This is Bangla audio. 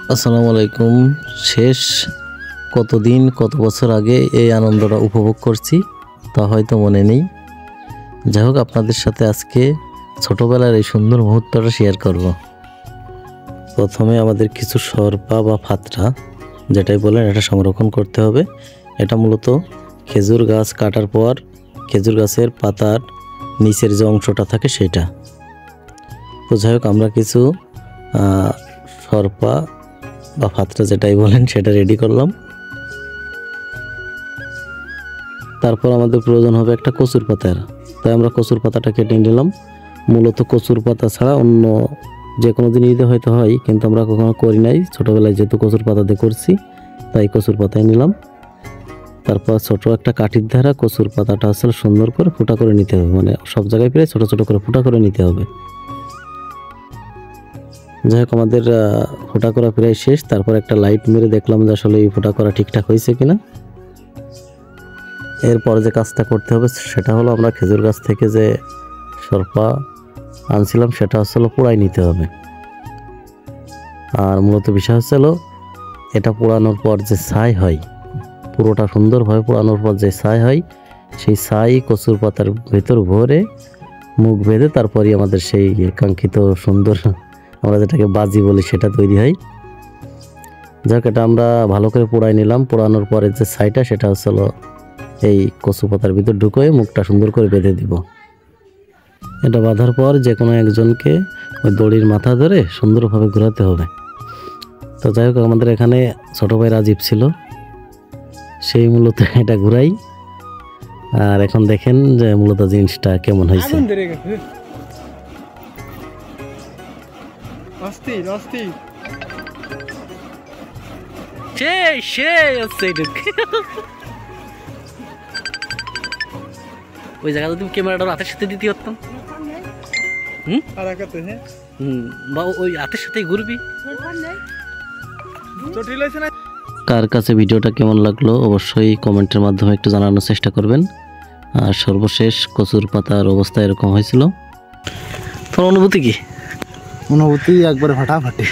আসসালামু আলাইকুম। শেষ কতদিন কত বছর আগে এই আনন্দটা উপভোগ করছি তা হয়তো মনে নেই। যাই হোক, আপনাদের সাথে আজকে ছোটোবেলার এই সুন্দর মুহূর্তটা শেয়ার করব। প্রথমে আমাদের কিছু সরপা বা ফাতরা যেটাই বলেন এটা সংরক্ষণ করতে হবে। এটা মূলত খেজুর গাছ কাটার পর খেজুর গাছের পাতার নিচের যে অংশটা থাকে সেটা। তো যাই হোক, আমরা কিছু সরপা বা ফাতরা যেটাই বলেন সেটা রেডি করলাম। তারপর আমাদের প্রয়োজন হবে একটা কচুর পাতার, তাই আমরা কচুর পাতাটা কেটে নিলাম। মূলত কচুর পাতা ছাড়া অন্য যে কোনো জিনিস হয়তো হয়, কিন্তু আমরা কখনো করি নাই। ছোটোবেলায় যেহেতু কচুর পাতা দিয়ে করছি তাই কচুর পাতায় নিলাম। তারপর ছোট একটা কাঠির ধারা কচুর পাতাটা আসলে সুন্দর করে ফুটা করে নিতে হবে, মানে সব জায়গায় প্রায় ছোটো ছোটো করে ফুটা করে নিতে হবে। যাই হোক, আমাদের ফোটা করা প্রায় শেষ। তারপর একটা লাইট মেরে দেখলাম যে আসলে এই ফোটা করা ঠিকঠাক হয়েছে কিনা। এরপর যে কাজটা করতে হবে সেটা হলো, আমরা খেজুর গাছ থেকে যে সরপা আনছিলাম সেটা আসলে পোড়াই নিতে হবে। আর মূলত বিষয় হচ্ছিল, এটা পোড়ানোর পর যে ছাই হয়, পুরোটা সুন্দরভাবে পোড়ানোর পর যে ছাই হয়, সেই ছাই কচুর পাতার ভেতর ভরে মুখ বেঁধে তারপরই আমাদের সেই কাঙ্ক্ষিত সুন্দর, আমরা যেটাকে বাজি বলি, সেটা তৈরি হয়। যাক, এটা আমরা ভালো করে পোড়াই নিলাম। পোড়ানোর পরে যে ছাইটা সেটা হচ্ছিল এই কচু পাতার ভিতর ঢুকোয় মুখটা সুন্দর করে বেঁধে দিব। এটা বাঁধার পর যে কোনো একজনকে ওই দড়ির মাথা ধরে সুন্দরভাবে ঘোরাতে হবে। তো যাই হোক, আমাদের এখানে ছোটো ভাই রাজীব ছিল, সেই মূলত এটা ঘুরাই। আর এখন দেখেন যে মূলত জিনিসটা কেমন হয়েছে। ওই জায়গা যদি ক্যামেরাটা হাতের সাথে দিতে পারতাম, বা ওই হাতের সাথেই ঘুরবি। কার কাছে ভিডিওটা কেমন লাগলো অবশ্যই কমেন্টের মাধ্যমে একটু জানানোর চেষ্টা করবেন। আর সর্বশেষ কচুর পাতার অবস্থা এরকম হয়েছিল। তোর অনুভূতি কি? অনুভূতি একবারে ফাটাফাটি।